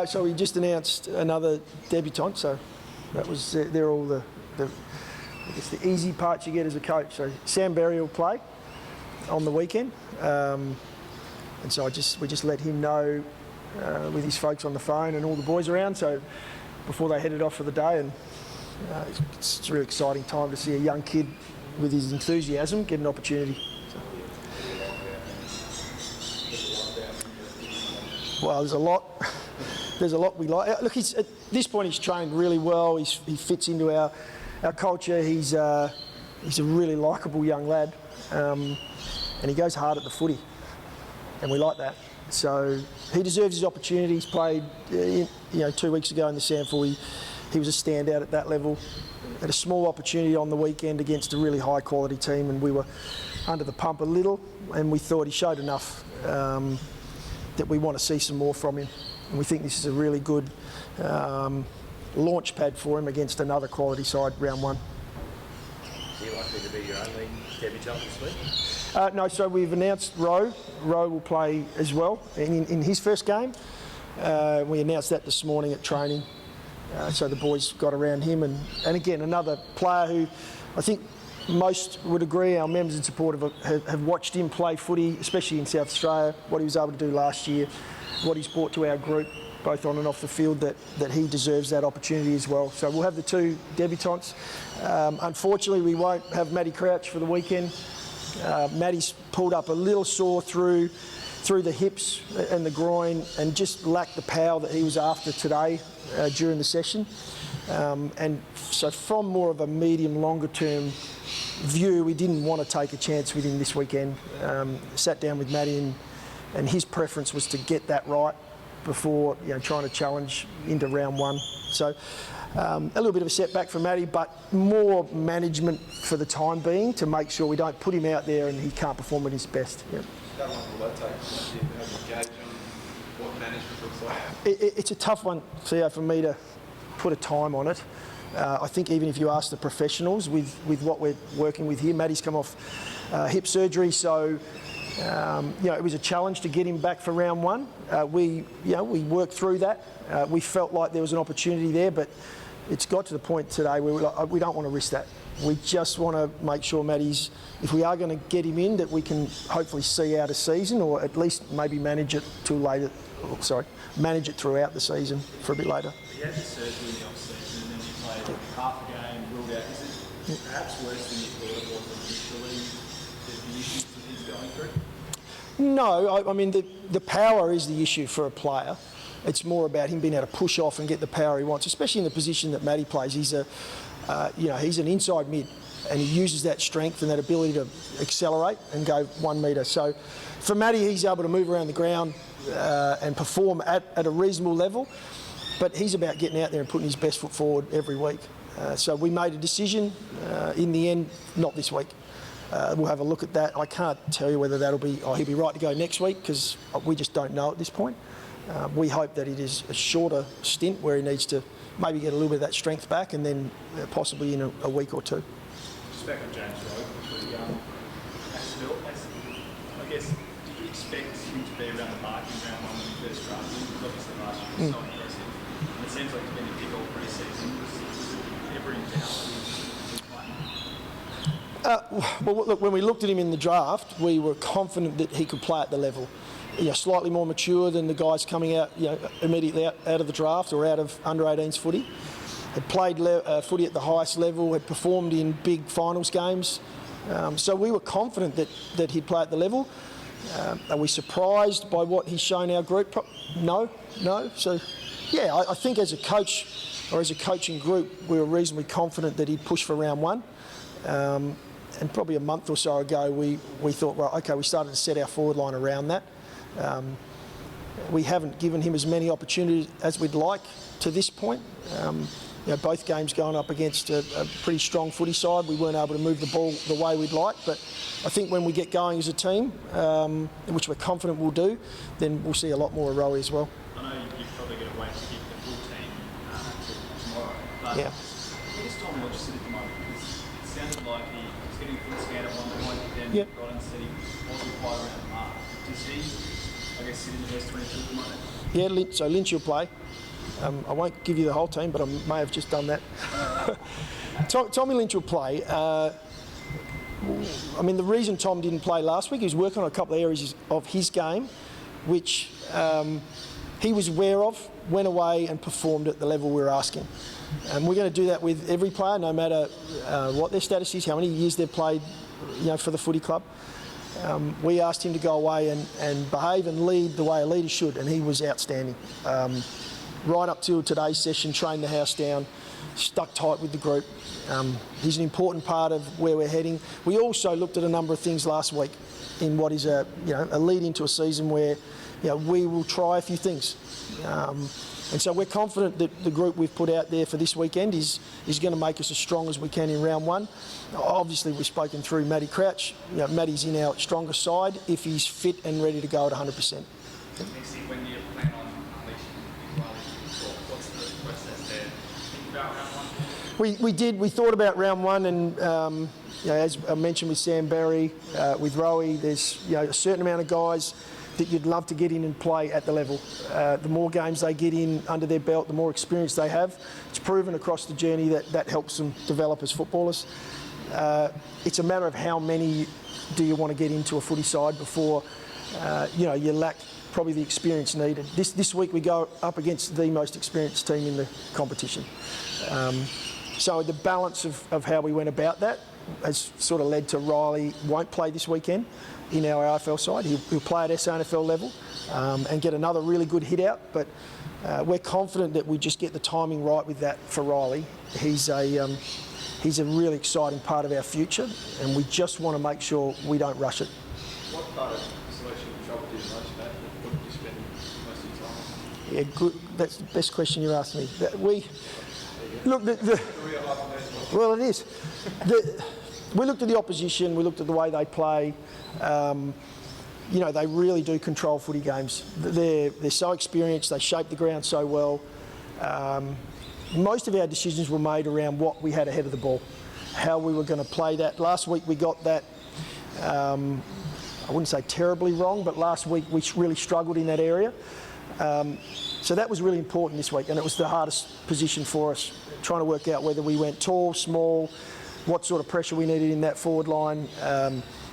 So we just announced another debutant, so that was they're all the I guess the easy parts you get as a coach. So Sam Berry will play on the weekend, and so we just let him know with his folks on the phone and all the boys around. So before they headed off for the day, and it's a really exciting time to see a young kid with his enthusiasm get an opportunity. Well, there's a lot. There's a lot we like. Look, at this point he's trained really well. He fits into our culture. He's a really likeable young lad, and he goes hard at the footy, and we like that. So he deserves his opportunity. He's played, 2 weeks ago in the SANFL. He was a standout at that level. Had a small opportunity on the weekend against a really high quality team, and we were under the pump a little, and we thought he showed enough that we want to see some more from him. And we think this is a really good launch pad for him against another quality side round one. Are you likely to be your only debutant this week? No, so we've announced Rowe. Rowe will play as well in his first game. We announced that this morning at training. So the boys got around him, and again, another player who I think most would agree, our members and supporters have watched him play footy, especially in South Australia, what he was able to do last year, what he's brought to our group, both on and off the field, that he deserves that opportunity as well. So we'll have the two debutants. Unfortunately, we won't have Matty Crouch for the weekend. Matty's pulled up a little sore through the hips and the groin, and just lacked the power that he was after today during the session. And so from more of a medium, longer term view, we didn't want to take a chance with him this weekend. Sat down with Matty, and his preference was to get that right before trying to challenge into round one. So a little bit of a setback for Matty, but more management for the time being to make sure we don't put him out there and he can't perform at his best. Yeah. How long will that take? Do you have a gauge on what management looks like? It's a tough one, Theo, for me to put a time on it. I think even if you ask the professionals with what we're working with here, Matty's come off hip surgery, so it was a challenge to get him back for round one. We worked through that. We felt like there was an opportunity there, but it's got to the point today where we don't want to risk that. We just want to make sure Matty's, if we are going to get him in, that we can hopefully see out a season, or at least maybe manage it manage it throughout the season for a bit later. You had the surgery in the off-season, and then you played half a game, ruled out. Is it perhaps worse than you thought it was initially, the issues that he's going through? No, I mean the power is the issue for a player. It's more about him being able to push off and get the power he wants, especially in the position that Matty plays. He's he's an inside mid, and he uses that strength and that ability to accelerate and go 1 metre. So for Matty, he's able to move around the ground and perform at a reasonable level, but he's about getting out there and putting his best foot forward every week. So we made a decision in the end, not this week. We'll have a look at that. I can't tell you whether that'll be, he'll be right to go next week, because we just don't know at this point. We hope that it is a shorter stint where he needs to maybe get a little bit of that strength back, and then possibly in a week or two. Just back on James Rowe, I guess, did you expect him to be around the mark in round one when he first drafted him? Because obviously last year was so impressive. And it seems like it's been a big all pre-season. Was it ever in doubt? Well, look, when we looked at him in the draft, we were confident that he could play at the level. Slightly more mature than the guys coming out, immediately out of the draft or out of under-18s footy. Had played footy at the highest level, had performed in big finals games. So we were confident that he'd play at the level. Are we surprised by what he's shown our group? No. So, I think as a coach or as a coaching group, we were reasonably confident that he'd push for round one. And probably a month or so ago, we thought, well, okay, we started to set our forward line around that. We haven't given him as many opportunities as we'd like to this point. Both games going up against a pretty strong footy side, we weren't able to move the ball the way we'd like. But I think when we get going as a team, which we're confident we'll do, then we'll see a lot more of Rowie as well. I know you're probably going to wait to get the full team tomorrow, but yeah. Where's Tom Hodgson at the moment? Because it sounded like he was getting things scared at one point, but then got and said he wasn't quite around the mark. Does he, I guess, sit in the best 22 at the moment? Yeah, so Lynch will play. I won't give you the whole team, but I may have just done that. Tommy Lynch will play. I mean, the reason Tom didn't play last week, he was working on a couple of areas of his game, which he was aware of, went away and performed at the level we were asking. And we're going to do that with every player, no matter what their status is, how many years they've played, for the footy club. We asked him to go away and behave and lead the way a leader should, and he was outstanding. Right up till today's session, trained the house down, stuck tight with the group. He's an important part of where we're heading. We also looked at a number of things last week in what is a lead into a season where we will try a few things. And so we're confident that the group we've put out there for this weekend is going to make us as strong as we can in round one. Obviously, we've spoken through Matty Crouch. Matty's in our strongest side if he's fit and ready to go at 100%. Next year, when you plan on unleashing what's the process there? Think about round one? We did. We thought about round one, and as I mentioned with Sam Berry, with Rowie, there's a certain amount of guys that you'd love to get in and play at the level. The more games they get in under their belt, the more experience they have. It's proven across the journey that helps them develop as footballers. It's a matter of how many do you want to get into a footy side before you lack probably the experience needed. This week we go up against the most experienced team in the competition. So the balance of how we went about that has sort of led to Riley won't play this weekend in our AFL side. He'll play at SANFL level and get another really good hit out, but we're confident that we just get the timing right with that for Riley. He's a really exciting part of our future, and we just want to make sure we don't rush it. What part of selection troubled you most, Matt? What did you spend most of your time on? Yeah, good. That's the best question you asked me. Well, it is. We looked at the opposition. We looked at the way they play. They really do control footy games. They're so experienced. They shape the ground so well. Most of our decisions were made around what we had ahead of the ball, how we were going to play that. Last week we got that, I wouldn't say terribly wrong, but last week we really struggled in that area. So that was really important this week, and it was the hardest position for us, trying to work out whether we went tall, small, what sort of pressure we needed in that forward line.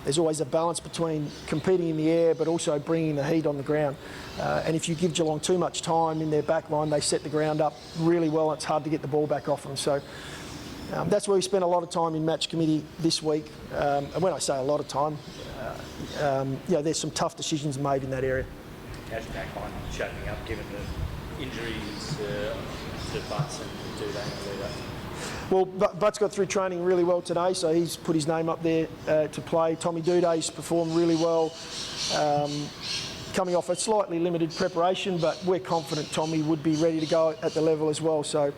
There's always a balance between competing in the air but also bringing the heat on the ground. And if you give Geelong too much time in their back line, they set the ground up really well and it's hard to get the ball back off them. So that's where we spent a lot of time in match committee this week. And when I say a lot of time, there's some tough decisions made in that area. How's your back line shaping up given the injuries to Butts and Duday and Leader? Well, Butts got through training really well today, so he's put his name up there to play. Tommy Duday's performed really well, coming off a slightly limited preparation, but we're confident Tommy would be ready to go at the level as well. So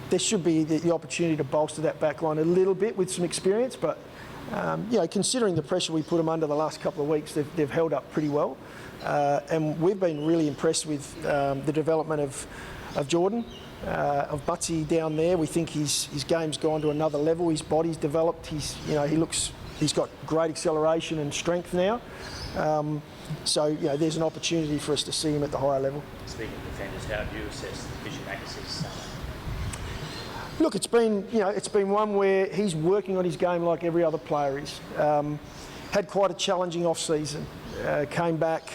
there should be the opportunity to bolster that back line a little bit with some experience, but considering the pressure we put them under the last couple of weeks, they've held up pretty well. And we've been really impressed with the development of Jordan. Of Butsy down there. We think his game's gone to another level. His body's developed. He's got great acceleration and strength now. So there's an opportunity for us to see him at the higher level. Speaking of defenders, how do you assess Vision Agassi's Look, it's been one where he's working on his game like every other player is. Had quite a challenging off-season. Came back.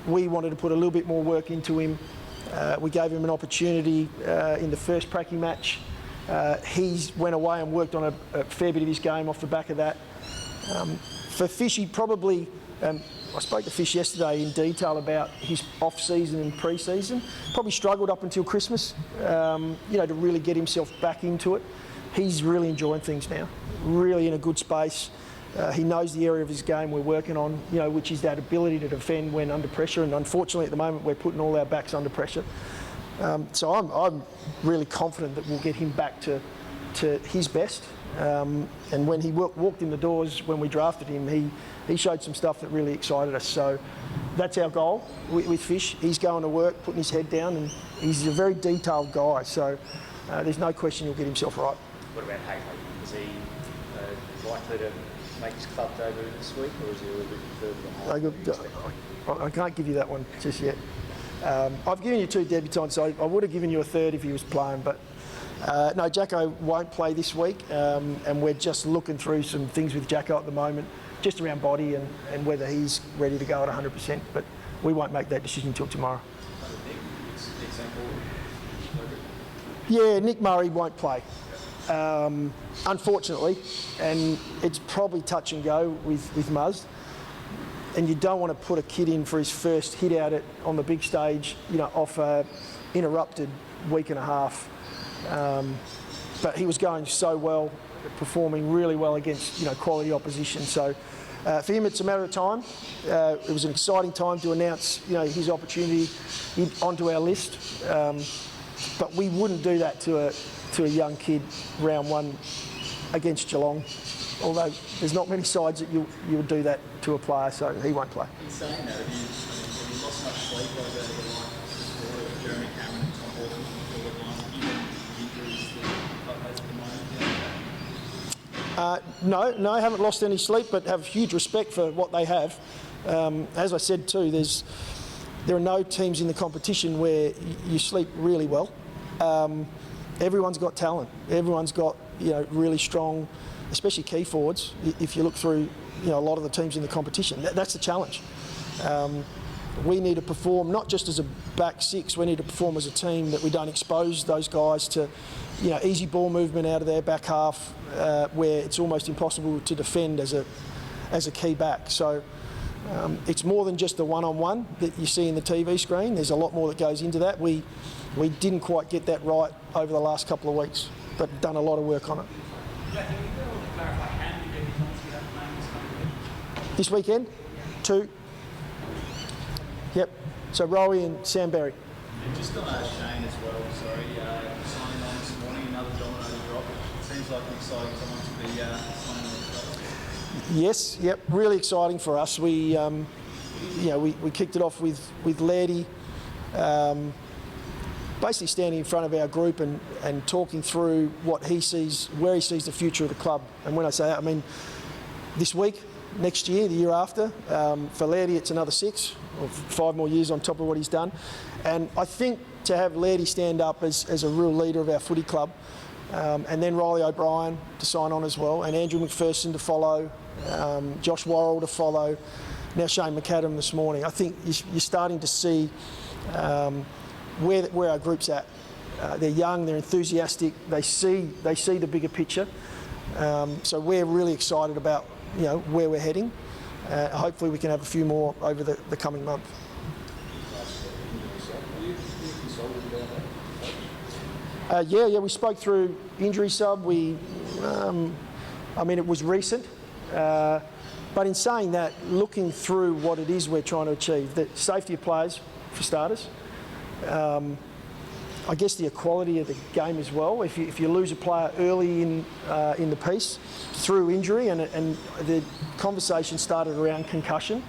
We wanted to put a little bit more work into him. We gave him an opportunity in the first pracky match. He went away and worked on a fair bit of his game off the back of that. For Fishy, probably, I spoke to Fish yesterday in detail about his off-season and pre-season. Probably struggled up until Christmas, to really get himself back into it. He's really enjoying things now, really in a good space. He knows the area of his game we're working on, which is that ability to defend when under pressure. And unfortunately, at the moment, we're putting all our backs under pressure. So I'm really confident that we'll get him back to his best. And when he walked in the doors when we drafted him, he showed some stuff that really excited us. So that's our goal with Fish. He's going to work, putting his head down, and he's a very detailed guy. So there's no question he'll get himself right. What about Haley? Is he likely to make his club debut this week, or is he a little bit further behind? I can't give you that one just yet. I've given you 2 debutants, so I would have given you a third if he was playing, but no, Jacko won't play this week, and we're just looking through some things with Jacko at the moment, just around body and whether he's ready to go at 100%, but we won't make that decision until tomorrow. Yeah, Nick Murray won't play, unfortunately, and it's probably touch and go with Muzz. And you don't want to put a kid in for his first hit out on the big stage, off a interrupted week and a half. But he was going so well, performing really well against quality opposition. So for him, it's a matter of time. It was an exciting time to announce his opportunity onto our list. But we wouldn't do that to a young kid round 1 against Geelong. Although there's not many sides that you would do that to a player, so he won't play. In saying that, have you lost much sleep over the likes of Jeremy Cameron and Tom Hawkins on the forward line, given the injuries that Club has at the moment? No, I haven't lost any sleep, but have huge respect for what they have. As I said too, there are no teams in the competition where you sleep really well. Everyone's got talent. Everyone's got really strong, especially key forwards. If you look through a lot of the teams in the competition, that's the challenge. We need to perform not just as a back 6. We need to perform as a team that we don't expose those guys to easy ball movement out of their back half, where it's almost impossible to defend as a key back. So it's more than just the one-on-one that you see in the TV screen. There's a lot more that goes into that. We didn't quite get that right over the last couple of weeks, but done a lot of work on it. This weekend? 2. Yep. So Rowie and Sam Berry. And just on Shane as well, signing on this morning, another dominating drop. It seems like an exciting time to be signing on the club. Yes, yep, really exciting for us. We kicked it off with Lairdy, basically standing in front of our group and talking through what he sees, where he sees the future of the club. And when I say that, I mean this week, next year, the year after. For Lairdy, it's another 6 or 5 more years on top of what he's done. And I think to have Lairdy stand up as a real leader of our footy club, and then Riley O'Brien to sign on as well, and Andrew McPherson to follow, Josh Worrell to follow, now Shane McAdam this morning. I think you're starting to see where our group's at. They're young, they're enthusiastic, they see the bigger picture. So we're really excited about where we're heading. Hopefully we can have a few more over the coming month. Yeah, we spoke through injury sub. It was recent. But in saying that, looking through what it is we're trying to achieve, the safety of players, for starters. I guess the equality of the game as well. If you lose a player early in the piece through injury, and the conversation started around concussion,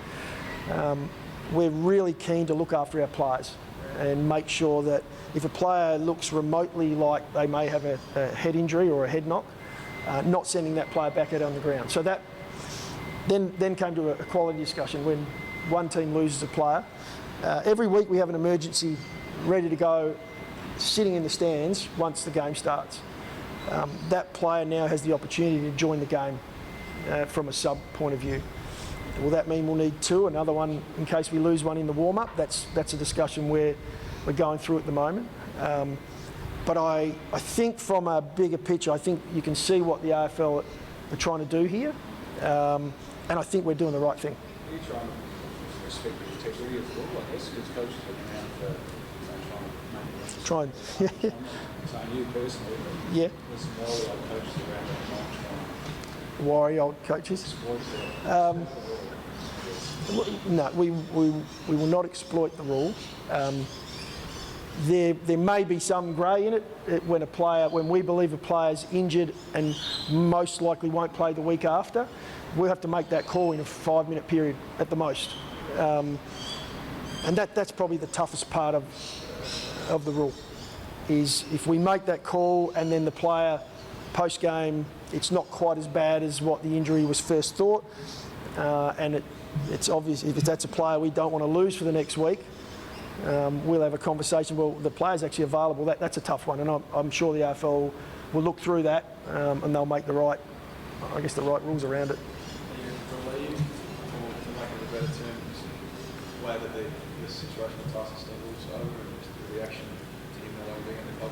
we're really keen to look after our players and make sure that if a player looks remotely like they may have a head injury or a head knock, not sending that player back out on the ground. So that then came to a quality discussion when one team loses a player. Every week we have an emergency ready to go, sitting in the stands once the game starts. That player now has the opportunity to join the game from a sub point of view. Will that mean we'll need 2, another one in case we lose one in the warm-up? That's a discussion we're going through at the moment. But I think from a bigger picture, I think you can see what the AFL are trying to do here, and I think we're doing the right thing. Are you trying to respect the integrity of the rule, I guess, because coaches have been around for trying to make it. Yeah. Saying you personally, but Yeah. there's some old coaches around that might Worry old coaches. No, we will not exploit the rule. There may be some grey in it when we believe a player's injured and most likely won't play the week after. We'll have to make that call in a 5-minute period at the most, and that's probably the toughest part of the rule. Is if we make that call and then the player post game, it's not quite as bad as what the injury was first thought, and it's obvious if that's a player we don't want to lose for the next week, we'll have a conversation. Well, the player's actually available. That's a tough one, and I'm sure the AFL will look through that and they'll make the right rules around it. Are you relieved, or for lack of a better term, glad that the situation with Tyson Stengle's over and just the reaction to him no longer being in the club?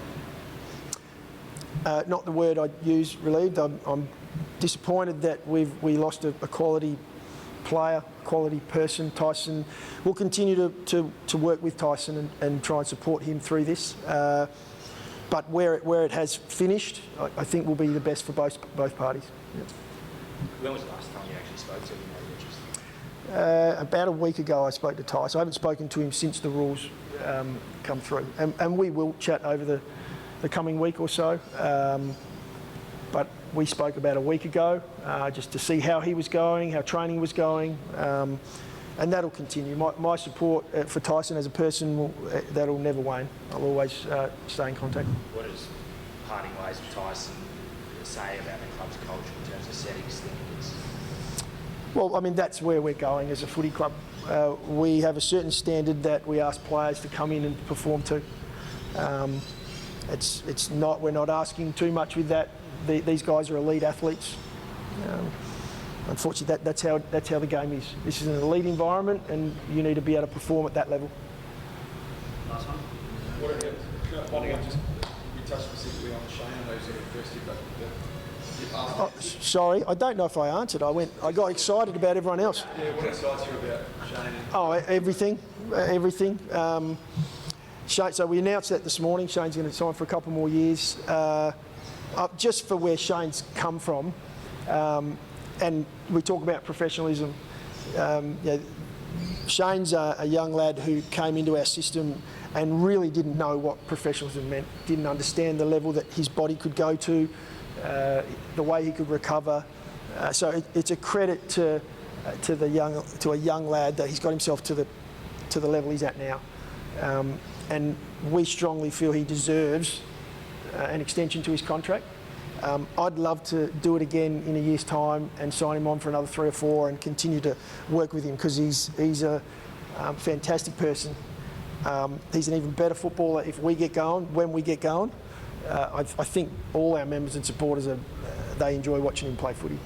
Not the word I'd use, relieved. I'm disappointed that we lost a quality player, quality person. Tyson, we'll continue to work with Tyson and try and support him through this. But where it has finished, I think will be the best for both parties. Yeah. When was the last time you actually spoke to him? About a week ago I spoke to Tyson. I haven't spoken to him since the rules come through. And we will chat over the coming week or so. But we spoke about a week ago just to see how he was going, how training was going. And that'll continue. My support for Tyson as a person, that'll never wane. I'll always stay in contact. What does parting ways with Tyson say about the club's culture in terms of setting standards? Well, I mean, that's where we're going as a footy club. We have a certain standard that we ask players to come in and perform to. It's not. We're not asking too much with that. These guys are elite athletes. Unfortunately, that's how the game is. This is an elite environment, and you need to be able to perform at that level. Last one. We touched specifically on Shane. I know you said it first, but you asked. Oh, sorry, I don't know if I answered. I got excited about everyone else. Yeah, what excites you about Shane? Oh, everything. Shane, so we announced that this morning. Shane's going to sign for a couple more years. Just for where Shane's come from, and we talk about professionalism. Shane's a young lad who came into our system and really didn't know what professionalism meant, didn't understand the level that his body could go to, the way he could recover. So it's a credit to a young lad that he's got himself to the level he's at now. And we strongly feel he deserves an extension to his contract. I'd love to do it again in a year's time and sign him on for another 3 or 4 and continue to work with him, because he's a fantastic person. He's an even better footballer if we get going, when we get going. I think all our members and supporters, they enjoy watching him play footy.